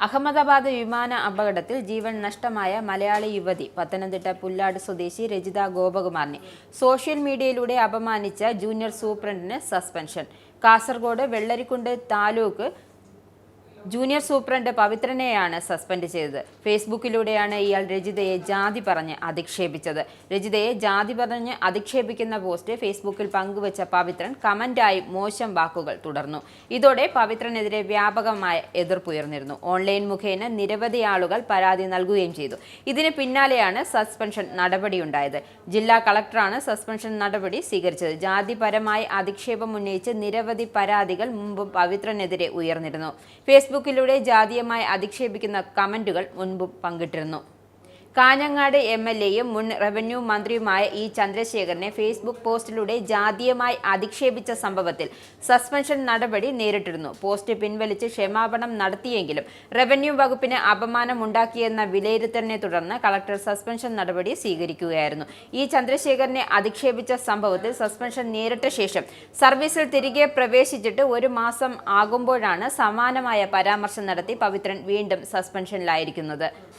അഹമ്മദാബാദ് വിമാന അപകടത്തിൽ ജീവൻ നഷ്ടമായ മലയാളി യുവതി പത്തനംതിട്ട പുല്ലാട് സ്വദേശി രജിത ഗോപകുമാറിനെ സോഷ്യൽ മീഡിയയിലൂടെ അപമാനിച്ച ജൂനിയർ സൂപ്രണ്ടിന് suspension. Kasaragod Vellarikundu taluk junior superintendent പവിത്രനെയാണ് സസ്പെൻഡ് ചെയ്തത്. ഫേസ്ബുക്കിലൂടെയാണ് ഇയാൾ രജിതയെ ജാതി പറഞ്ഞ് അധിക്ഷേപിച്ചത്. രജിതയെ ജാതി പറഞ്ഞ് അധിക്ഷേപിക്കുന്ന പോസ്റ്റ് ഫേസ്ബുക്കിൽ പങ്കുവച്ച പവിത്രൻ കമന്റായി മോശം വാക്കുകൾ തുടർന്നു. ഇതോടെ പവിത്രനെതിരെ വ്യാപകമായ എതിർപ്പുയർന്നിരുന്നു. ഓൺലൈൻ മുഖേന നിരവധി ആളുകൾ പരാതി നൽകുകയും ചെയ്തു. ഇതിന് പിന്നാലെയാണ് സസ്പെൻഷൻ നടപടിയുണ്ടായത്. ജില്ലാ കളക്ടറാണ് സസ്പെൻഷൻ നടപടി സ്വീകരിച്ചത്. ജാതിപരമായി അധിക്ഷേപം ഉന്നയിച്ച് നിരവധി പരാതികൾ മുമ്പും പവിത്രനെതിരെ ഉയർന്നിരുന്നു. ഫേസ്ബുക്കിലൂടെ ജാതീയമായി അധിക്ഷേപിക്കുന്ന കമന്റുകൾ മുൻപും പങ്കിട്ടിരുന്നു. കാഞ്ഞങ്ങാട് എംഎൽഎയും മുൻ റവന്യൂ മന്ത്രിയുമായ ഇ ചന്ദ്രശേഖരനെ ഫേസ്ബുക്ക് പോസ്റ്റിലൂടെ ജാതീയമായി അധിക്ഷേപിച്ച സംഭവത്തിൽ സസ്പെൻഷൻ നടപടി നേരിട്ടിരുന്നു. പോസ്റ്റ് പിൻവലിച്ച് ക്ഷമാപണം നടത്തിയെങ്കിലും റവന്യൂ വകുപ്പിന് അപമാനമുണ്ടാക്കിയെന്ന വിലയിരുത്തലിനെ തുടർന്ന് കളക്ടർ സസ്പെൻഷൻ നടപടി സ്വീകരിക്കുകയായിരുന്നു. ഇ ചന്ദ്രശേഖരനെ അധിക്ഷേപിച്ച സംഭവത്തിൽ സസ്പെൻഷൻ നേരിട്ട ശേഷം സർവീസിൽ തിരികെ പ്രവേശിച്ചിട്ട് 1 മാസം ആകുമ്പോഴാണ് സമാനമായ പരാമർശം നടത്തി പവിത്രൻ വീണ്ടും സസ്പെൻഷനിലായിരിക്കുന്നത്.